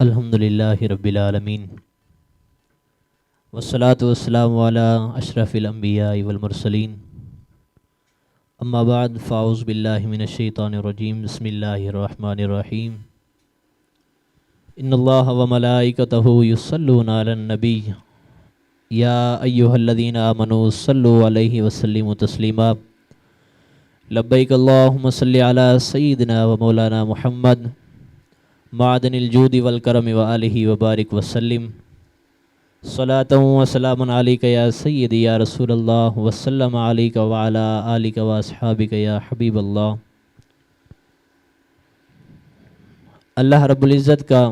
الحمدللہ رب العالمین والصلاة والسلام علی اشرف الانبیاء والمرسلین اما بعد فاعوذ باللہ من الشیطان الرجیم بسم اللہ الرحمن الرحیم ان اللہ وملائکتہ یصلون علی النبی یا ایہا الذین آمنوا صلوا علیہ وسلموا تسلیما لبیک اللہم صلی علی سیدنا و مولانا محمد معدن الجود والکرم وآلہ وبارک وسلم صلاۃ و سلام علیک یا سیدی یا رسول اللہ وسلم علیک وعلی آلک واصحابک یا حبیب اللہ۔ اللہ رب العزت کا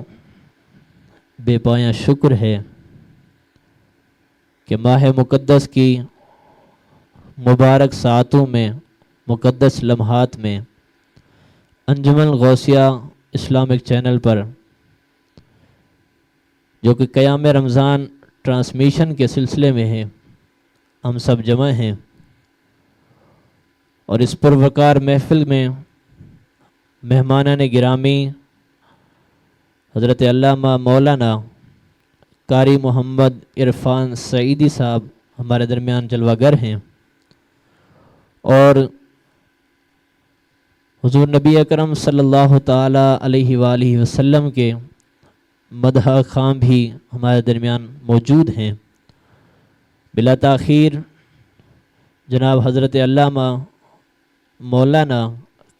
بے پایاں شکر ہے کہ ماہ مقدس کی مبارک ساعتوں میں، مقدس لمحات میں انجمن غوثیہ اسلامک چینل پر جو کہ قیام رمضان ٹرانسمیشن کے سلسلے میں ہے، ہم سب جمع ہیں اور اس پروقار محفل میں مہمانان گرامی حضرت علامہ مولانا قاری محمد عرفان سعیدی صاحب ہمارے درمیان جلوہ گر ہیں، اور حضور نبی اکرم صلی اللہ تعالیٰ علیہ وآلہ وسلم کے مدح خام بھی ہمارے درمیان موجود ہیں۔ بلا تاخیر جناب حضرت علامہ مولانا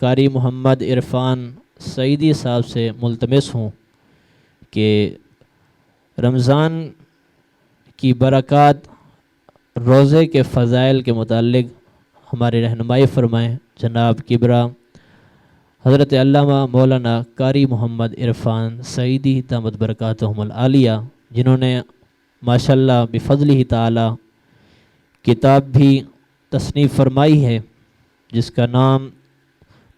قاری محمد عرفان سعیدی صاحب سے ملتمس ہوں کہ رمضان کی برکات، روزے کے فضائل کے متعلق ہماری رہنمائی فرمائیں۔ جناب کبریٰ حضرت علامہ مولانا قاری محمد عرفان سعیدی دامت برکاتہم العالیہ، جنہوں نے ماشاءاللہ بفضلہ تعالی کتاب بھی تصنیف فرمائی ہے جس کا نام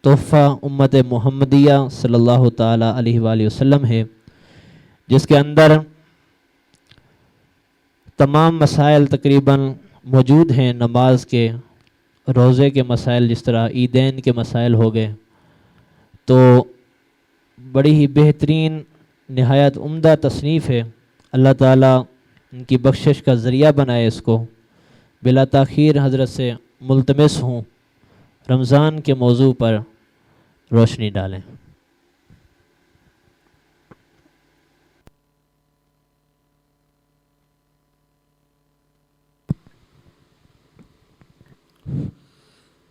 تحفہ امت محمدیہ صلی اللہ تعالی علیہ وآلہ وسلم ہے، جس کے اندر تمام مسائل تقریباً موجود ہیں، نماز کے، روزے کے مسائل، جس طرح عیدین کے مسائل ہو گئے، تو بڑی ہی بہترین نہایت عمدہ تصنیف ہے۔ اللہ تعالیٰ ان کی بخشش کا ذریعہ بنائے اس کو۔ بلا تاخیر حضرت سے ملتمس ہوں رمضان کے موضوع پر روشنی ڈالیں۔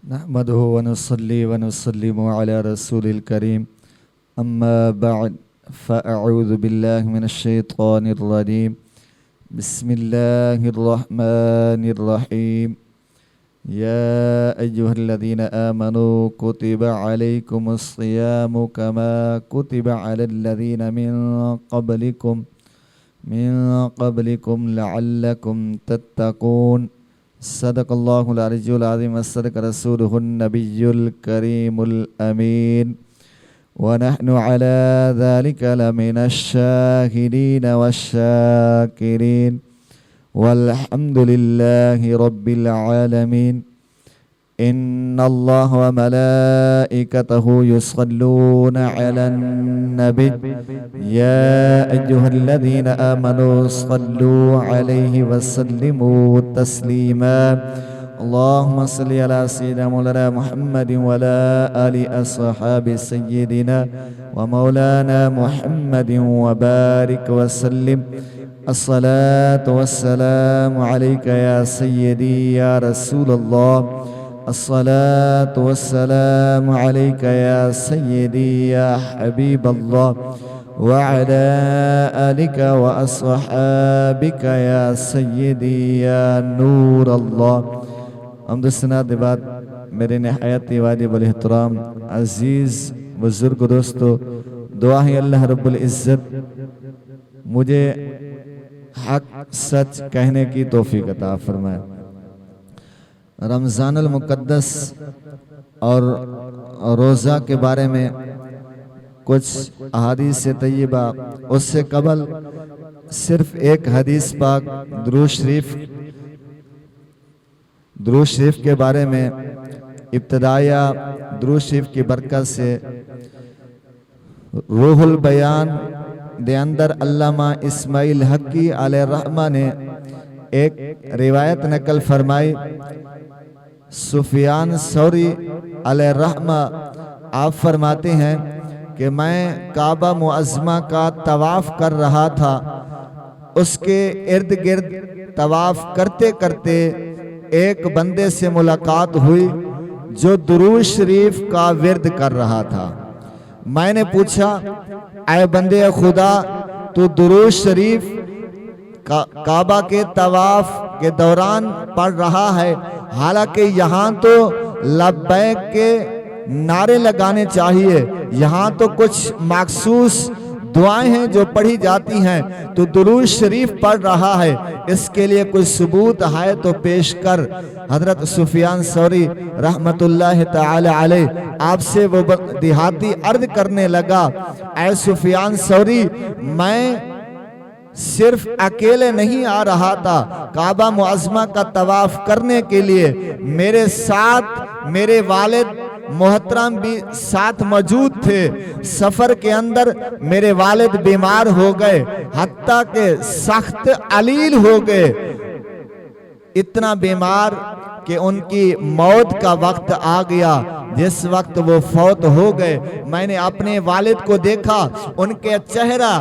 نحمده ونصلي ونسلم على رسول الكريم أما بعد فأعوذ بالله من الشيطان الرجيم بسم الله الرحمن الرحيم يا أيها الذين آمنوا كتب عليكم الصيام كما كتب على الذين من قبلكم لعلكم تتقون صدق اللہ العلی العظیم وصدق رسولہ النبی الکریم الامین ونحن على ذلك لمن الشاهدين والشاكرين والحمد لله رب العالمين ان اللہ وملائکته يصلون على النبي يا أيها الذين آمنوا صلوا عليه وسلموا تسليما اللهم صل على سيدنا مولانا محمد وعلى آل أصحاب سيدنا ومولانا محمد وبارك وسلم الصلاة والسلام عليك يا سيدي يا رسول الله الصلاة والسلام عليك يا سيدي يا حبيب الله وعلى آلك وأصحابك يا سيدي يا نور الله۔ حمد و ثنا کے بعد میرے نہایت واجب الاحترام عزیز بزرگ دوستو، دعا ہے اللہ رب العزت مجھے حق سچ کہنے کی توفیق عطا فرمائے۔ رمضان المقدس اور روزہ کے بارے میں کچھ احادیث طیبہ، اس سے قبل صرف ایک حدیث پاک درود شریف کے بارے میں ابتدائیہ درود شریف کی برکت سے روح البیان دے اندر علامہ اسماعیل حقی علیہ الرحمہ نے ایک روایت نقل فرمائی. سفیان ثوری علیہ الرحمہ آپ فرماتے ہیں کہ میں کعبہ معظمہ کا طواف کر رہا تھا. اس کے ارد گرد طواف کرتے کرتے ایک بندے سے ملاقات ہوئی جو درود شریف کا ورد کر رہا تھا. میں نے پوچھا اے بندے خدا تو درود شریف کعبہ کے طواف کے دوران پڑھ رہا ہے، حالانکہ یہاں تو لبیک کے نعرے لگانے چاہیے، یہاں تو کچھ مخصوص دعائیں ہیں جو پڑھی جاتی ہیں، تو درود شریف پڑھ رہا ہے، اس کے لیے کوئی ثبوت ہے تو پیش کر. حضرت سفیان ثوری رحمت اللہ تعالی علیہ آپ سے وہ دیہاتی عرض کرنے لگا اے سفیان ثوری میں صرف اکیلے نہیں آ رہا تھا کعبہ معظمہ کا طواف کرنے کے لیے، میرے ساتھ میرے والد محترم بھی ساتھ موجود تھے. سفر کے اندر میرے والد بیمار ہو گئے، حتیٰ کہ سخت علیل ہو گئے، اتنا بیمار کہ ان کی موت کا وقت آ گیا. جس وقت وہ فوت ہو گئے میں نے اپنے والد کو دیکھا، ان کے چہرہ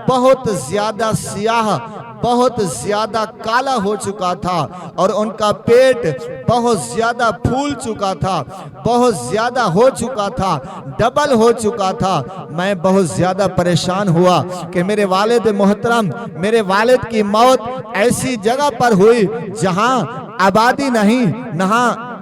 بہت زیادہ سیاہ، بہت زیادہ کالا ہو چکا تھا، اور ان کا پیٹ بہت زیادہ پھول چکا تھا، بہت زیادہ ہو چکا تھا، ڈبل ہو چکا تھا. میں بہت زیادہ پریشان ہوا کہ میرے والد محترم، میرے والد کی موت ایسی جگہ پر ہوئی جہاں آبادی نہیں،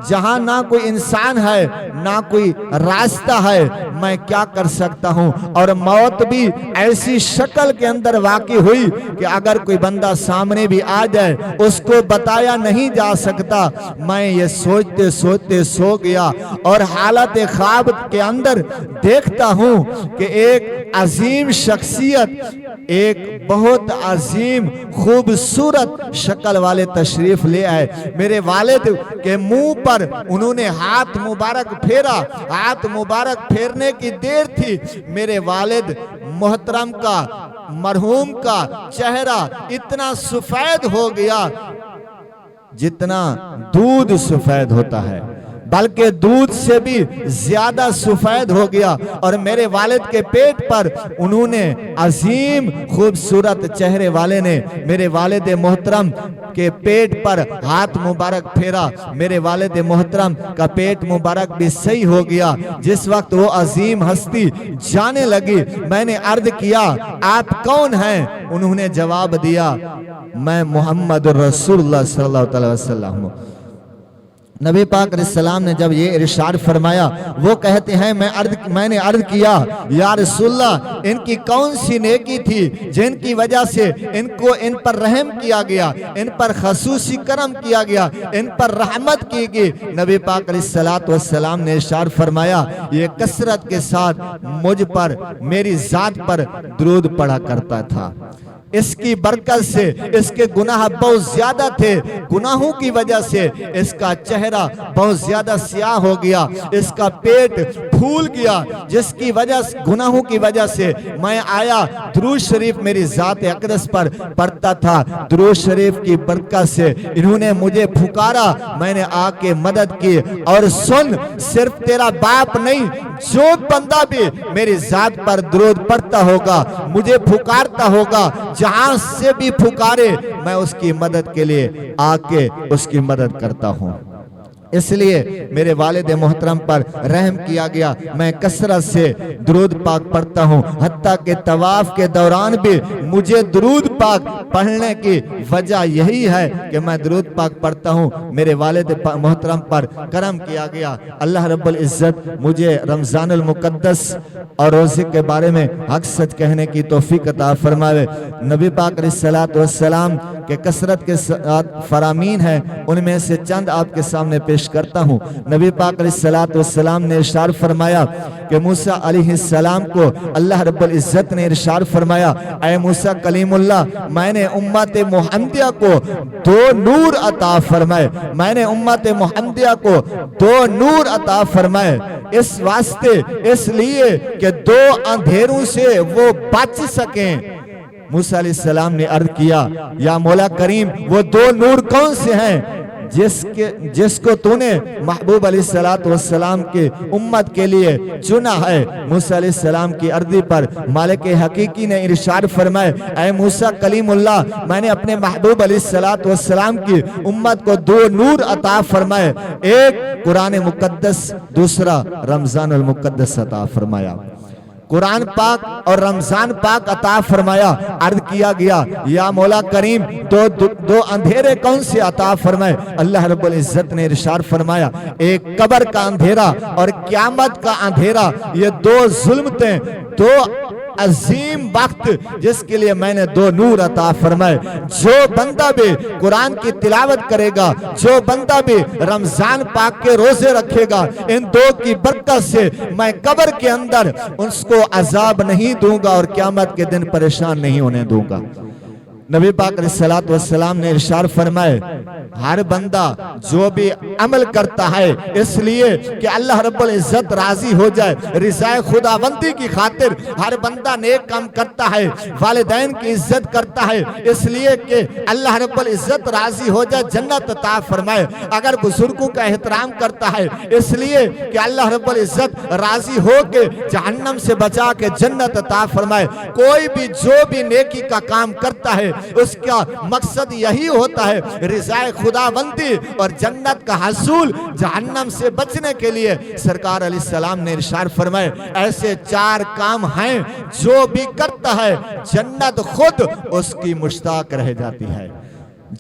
جہاں نہ کوئی انسان ہے نہ کوئی راستہ ہے، میں کیا کر سکتا ہوں. اور موت بھی ایسی شکل کے اندر واقع ہوئی کہ اگر کوئی بندہ سامنے بھی آ جائے اس کو بتایا نہیں جا سکتا. میں یہ سوچتے سوچتے سو گیا اور حالت خواب کے اندر دیکھتا ہوں کہ ایک عظیم شخصیت، ایک بہت عظیم خوبصورت شکل والے تشریف لے آئے. میرے والد کے منہ پر انہوں نے ہاتھ مبارک پھیرا. ہاتھ مبارک پھیرنے کی دیر تھی، میرے والد محترم کا، مرحوم کا چہرہ اتنا سفید ہو گیا جتنا دودھ سفید ہوتا ہے، بلکہ دودھ سے بھی زیادہ سفید ہو گیا. اور میرے والد کے پیٹ پر انہوں نے عظیم خوبصورت چہرے والے نے میرے والد محترم کے پیٹ پر ہاتھ مبارک پھیرا. میرے والد محترم کا پیٹ مبارک بھی صحیح ہو گیا. جس وقت وہ عظیم ہستی جانے لگی میں نے عرض کیا آپ کون ہیں؟ انہوں نے جواب دیا میں محمد رسول اللہ صلی اللہ علیہ وسلم. نبی پاک علیہ السلام نے جب یہ ارشاد فرمایا، وہ کہتے ہیں میں نے عرض کیا یا رسول اللہ ان کی کون سی نیکی تھی جن کی وجہ سے ان پر رحم کیا گیا، ان پر خصوصی کرم کیا گیا، ان پر رحمت کی گئی؟ نبی پاک علیہ السلام نے ارشاد فرمایا یہ کثرت کے ساتھ مجھ پر، میری ذات پر درود پڑھا کرتا تھا. اس کی برکت سے اس کے گناہ بہت زیادہ تھے، گناہوں کی وجہ سے اس کا چہرہ بہت زیادہ سیاہ ہو گیا، اس کا پیٹ پھول گیا، جس کی وجہ سے گناہوں کی وجہ سے میں آیا درود شریف میری ذات اقدس پر پڑھتا تھا. درود شریف کی برکت سے انہوں نے مجھے پھکارا، میں نے آ کے مدد کی. اور سن، صرف تیرا باپ نہیں، جو بندہ بھی میری ذات پر درود پڑھتا ہوگا، مجھے پھکارتا ہوگا، جہاں سے بھی پھکارے میں اس کی مدد کے لیے آ کے اس کی مدد کرتا ہوں. اس لیے میرے والد محترم پر رحم کیا گیا. میں کثرت سے درود پاک پڑھتا ہوں، حتیٰ کہ طواف کے دوران بھی مجھے درود پاک پڑھنے کی وجہ یہی ہے کہ میں درود پاک پڑھتا ہوں. میرے والد محترم پر کرم کیا گیا. اللہ رب العزت مجھے رمضان المقدس اور روزے کے بارے میں حق سچ کہنے کی توفیق عطا فرمائے. نبی پاک علیہ السلام کے کثرت کے ساتھ فرامین ہیں، ان میں سے چند آپ کے سامنے پیش کرتا ہوں. نبی پاک علیہ السلام نے ارشاد فرمایا کہ موسیٰ علیہ السلام کو اللہ رب العزت نے ارشاد فرمایا اے موسیٰ کلیم اللہ میں نے امت محمدیہ کو 2 نور عطا فرمائے، میں نے امت محمدیہ کو 2 نور عطا فرمائے، اس واسطے اس لیے کہ 2 اندھیروں سے وہ بچ سکیں۔ موسیٰ علیہ السلام نے عرض کیا یا مولا کریم وہ 2 نور کون سے ہیں جس کو تو نے محبوب علیہ السلام کے امت کے لیے چنا ہے؟ موسیٰ علیہ السلام کی عرضی پر مالک حقیقی نے ارشاد فرمائے، اے موسیٰ کلیم اللہ، میں نے اپنے محبوب علیہ السلام کی امت کو 2 نور عطا فرمائے، ایک قرآن مقدس، دوسرا رمضان المقدس عطا فرمایا۔ قرآن پاک اور رمضان پاک عطا فرمایا۔ عرض کیا گیا یا مولا کریم 2 اندھیرے کون سے عطا فرمائے؟ اللہ رب العزت نے ارشاد فرمایا، ایک قبر کا اندھیرا اور قیامت کا اندھیرا، یہ 2 ظلمتیں، 2 عظیم وقت جس کے لیے میں نے 2 نور عطا فرمائے۔ جو بندہ بھی قرآن کی تلاوت کرے گا، جو بندہ بھی رمضان پاک کے روزے رکھے گا، ان 2 کی برکت سے میں قبر کے اندر اس کو عذاب نہیں دوں گا اور قیامت کے دن پریشان نہیں ہونے دوں گا۔ نبی پاک علیہ السلام نے ارشاد فرمائے، ہر بندہ جو بھی عمل کرتا ہے اس لیے کہ اللہ رب العزت راضی ہو جائے، رضا خداوندی کی خاطر ہر بندہ نیک کام کرتا ہے، والدین کی عزت کرتا ہے اس لیے کہ اللہ رب العزت راضی ہو جائے، جنت عطا فرمائے۔ اگر بزرگوں کا احترام کرتا ہے اس لیے کہ اللہ رب العزت راضی ہو کے جہنم سے بچا کے جنت عطا فرمائے۔ کوئی بھی جو بھی نیکی کا کام کرتا ہے اس کا مقصد یہی ہوتا ہے رضا خداوندی اور جنت کا حصول۔ جہنم سے بچنے کے لیے سرکار علیہ السلام نے ارشاد فرمائے، ایسے 4 کام ہیں جو بھی کرتا ہے جنت خود اس کی مشتاق رہ جاتی ہے،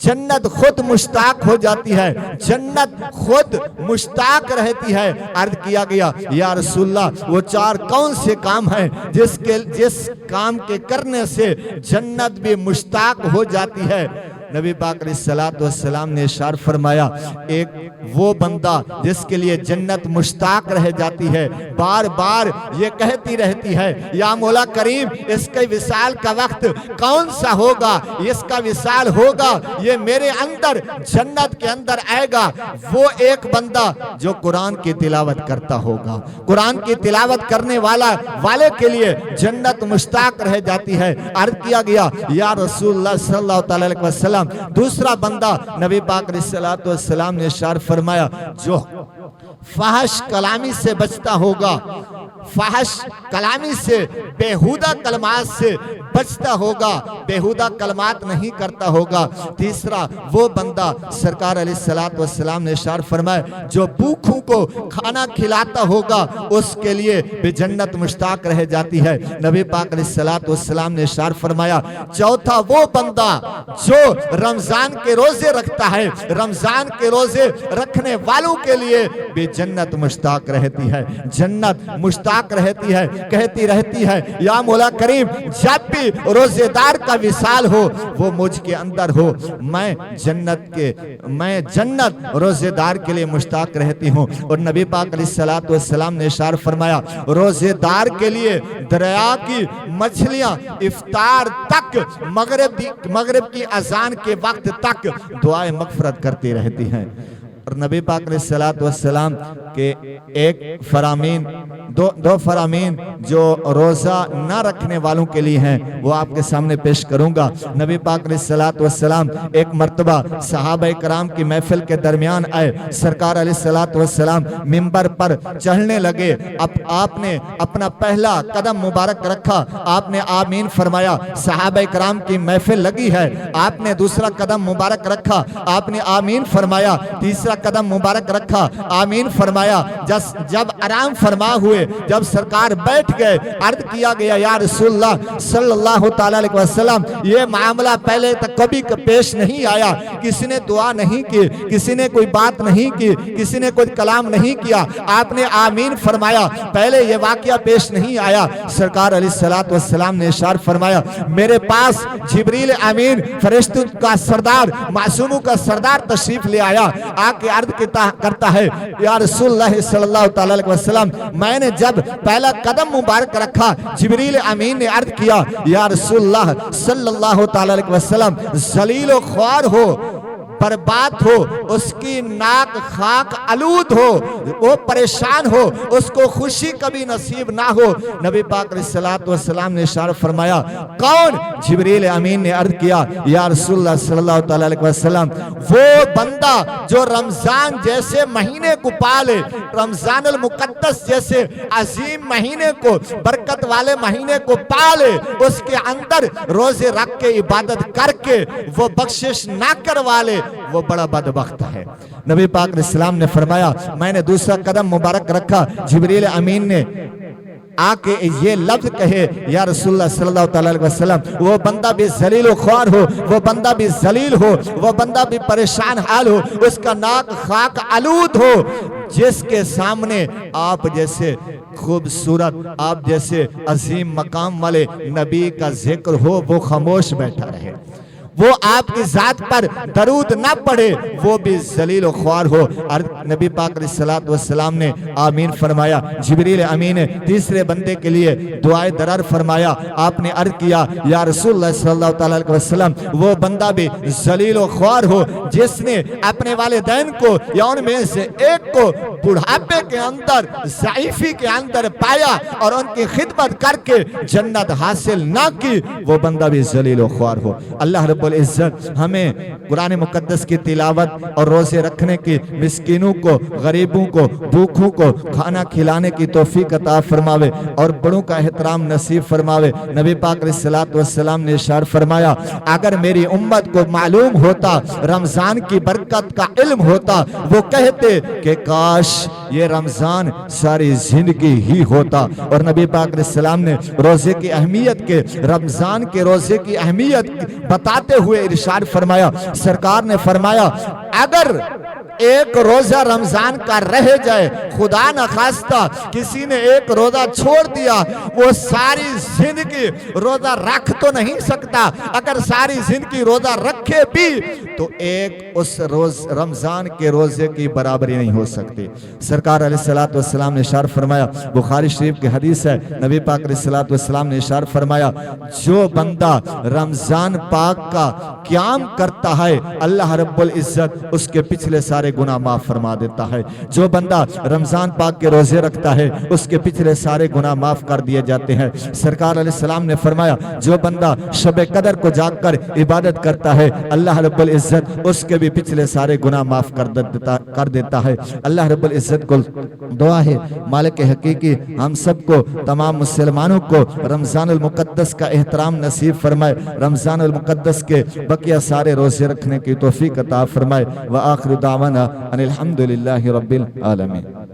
جنت خود مشتاق ہو جاتی ہے، جنت خود مشتاق رہتی ہے۔ عرض کیا گیا یا رسول اللہ وہ 4 کون سے کام ہیں جس کام کے کرنے سے جنت بھی مشتاق ہو جاتی ہے؟ نبی پاک علیہ السلام نے ارشاد فرمایا، ایک وہ بندہ جس کے لیے جنت مشتاق رہ جاتی ہے، بار بار یہ کہتی رہتی ہے یا مولا کریم اس کے وصال کا وقت کون سا ہوگا، اس کا وصال ہوگا، یہ میرے اندر جنت کے اندر آئے گا۔ وہ ایک بندہ جو قرآن کی تلاوت کرتا ہوگا، قرآن کی تلاوت کرنے والے کے لیے جنت مشتاق رہ جاتی ہے۔ عرض کیا گیا یا رسول اللہ صلی اللہ علیہ وسلم دوسرا بندہ نبی پاک علیہ السلام نے ارشاد فرمایا، جو فحش کلامی سے بچتا ہوگا، فحش کلامی سے، بیہودہ کلمات سے بچتا ہوگا، بیہودہ کلمات نہیں کرتا ہوگا۔ تیسرا وہ بندہ سرکار علیہ السلام نے ارشاد فرمایا، جو بھوکوں کو کھانا کھلاتا ہوگا اس کے لیے بھی جنت مشتاق رہ جاتی ہے۔ نبی پاک علیہ السلام نے ارشاد فرمایا، چوتھا وہ بندہ جو رمضان کے روزے رکھتا ہے، رمضان کے روزے رکھنے والوں کے لیے بھی جنت مشتاق رہتی ہے، جنت مشتاق رہتی ہے، کہتی رہتی ہے یا مولا کریم جب بھی روزے دار کا وصال ہو وہ مجھ کے اندر ہو، میں جنت روزے دار کے لیے مشتاق رہتی ہوں۔ اور نبی پاک علیہ السلام نے ارشاد فرمایا، روزے دار کے لیے دریا کی مچھلیاں افطار تک، مغرب کی اذان کے وقت تک دعائیں مغفرت کرتی رہتی ہیں۔ اور نبی پاک علیہ السلام کے ایک فرامین، دو فرامین جو روزہ نہ رکھنے والوں کے لیے ہیں وہ آپ کے سامنے پیش کروں گا۔ نبی پاک علیہ السلام ایک مرتبہ صحابہ کرام کی محفل کے درمیان آئے، سرکار علیہ السلام منبر پر چڑھنے لگے، آپ نے اپنا پہلا قدم مبارک رکھا، آپ نے آمین فرمایا، صحابہ کرام کی محفل لگی ہے، آپ نے دوسرا قدم مبارک رکھا، آپ نے آمین فرمایا، تیسرا قدم مبارک رکھا، آمین فرمایا۔ جب آرام فرما ہوئے، جب سرکار بیٹھ گئے، عرض کیا گیا یا رسول اللہ صلی اللہ تعالی علیہ وسلم یہ معاملہ پہلے تک کبھی پیش نہیں آیا، کسی نے دعا نہیں کی، کسی نے کوئی بات نہیں کی، کسی نے کوئی کلام نہیں کیا، آپ نے آمین فرمایا، پہلے یہ واقعہ پیش نہیں آیا۔ سرکار علیہ السلام نے ارشاد فرمایا، میرے پاس جبریل امین فرشتوں کا سردار، معصوموں کا سردار تشریف لے آیا، آ کے عرض کرتا ہے یا رسول اللہ صلی اللہ تعالی علیہ وسلم میں نے جب پہلا قدم مبارک رکھا جبریل امین نے عرض کیا یا رسول اللہ صلی اللہ تعالی علیہ وسلم ذلیل و خوار ہو برباد ہو اس کی ناک خاک آلود ہو وہ پریشان ہو اس کو خوشی کبھی نصیب نہ ہو نبی پاک علیہ الصلوۃ والسلام نے اشارہ فرمایا کون جبریل امین نے عرض کیا یا رسول اللہ صلی اللہ تعالی علیہ وسلم وہ بندہ جو رمضان جیسے مہینے کو پالے رمضان المقدس جیسے عظیم مہینے کو برکت والے مہینے کو پالے اس کے اندر روزے رکھ کے عبادت کر کے وہ بخشش نہ کروا لے وہ بڑا بدبخت ہے نبی پاک علیہ السلام نے فرمایا میں نے دوسرا قدم مبارک رکھا جبریل امین نے آ کے یہ لفظ کہے یا رسول اللہ صلی اللہ علیہ وسلم وہ بندہ بھی ذلیل و خوار ہو وہ بندہ بھی ذلیل ہو وہ بندہ بھی پریشان حال ہو اس کا ناک خاک آلود ہو جس کے سامنے آپ جیسے خوبصورت آپ جیسے عظیم مقام والے نبی کا ذکر ہو وہ خاموش بیٹھا رہے وہ آپ کی ذات پر درود نہ پڑھے وہ بھی ذلیل و خوار ہو اور نبی پاک علیہ الصلوۃ والسلام نے آمین فرمایا جبریل امین نے تیسرے بندے کے لیے دعائے درر فرمایا آپ نے عرض کیا یا رسول اللہ صلی اللہ علیہ وسلم وہ بندہ بھی ذلیل و خوار ہو جس نے اپنے والدین کو یا ان میں سے ایک کو بڑھاپے کے اندر ضعیفی کے اندر پایا اور ان کی خدمت کر کے جنت حاصل نہ کی وہ بندہ بھی ذلیل و خوار ہو اللہ رب العزت ہمیں قرآن مقدس کی تلاوت اور روزے رکھنے کی مسکینوں کو غریبوں کو بھوکھوں کو کھانا کھلانے کی توفیق عطا فرماوے اور بڑوں کا احترام نصیب فرماوے نبی پاک علیہ الصلوۃ والسلام نے ارشاد فرمایا اگر میری امت کو معلوم ہوتا رمضان کی برکت کا علم ہوتا وہ کہتے کہ کاش یہ رمضان ساری زندگی ہی ہوتا اور نبی پاک علیہ السلام نے روزے کی اہمیت کے رمضان کے روزے کی اہمیت بتاتے ہوئے ارشاد فرمایا سرکار نے فرمایا اگر ایک روزہ رمضان کا رہ جائے خدا نخواستہ کسی نے ایک روزہ چھوڑ دیا وہ ساری زندگی روزہ رکھ تو نہیں سکتا اگر ساری زندگی روزہ رکھے بھی تو ایک اس روز رمضان کے روزے کی برابری نہیں ہو سکتی سرکار علیہ الصلوۃ والسلام نے ارشاد فرمایا بخاری شریف کی حدیث ہے نبی پاک علیہ الصلوۃ والسلام نے ارشاد فرمایا جو بندہ رمضان پاک کا قیام کرتا ہے اللہ رب العزت اس کے پچھلے سارے گناہ معاف فرما دیتا ہے جو بندہ رمضان پاک کے روزے رکھتا ہے اس کے پچھلے سارے گناہ معاف کر دیے جاتے ہیں سرکار علیہ السلام نے فرمایا جو بندہ شب قدر کو جاگ کر عبادت کرتا ہے اللہ رب العزت اس کے بھی پچھلے سارے گناہ معاف کر دیتا ہے اللہ رب العزت کو دعا ہے مالک حقیقی ہم سب کو تمام مسلمانوں کو رمضان المقدس کا احترام نصیب فرمائے رمضان المقدس کے بقیہ سارے روزے رکھنے کی توفیق عطا فرمائے وآخر دعوانا ان الحمدللہ رب العالمین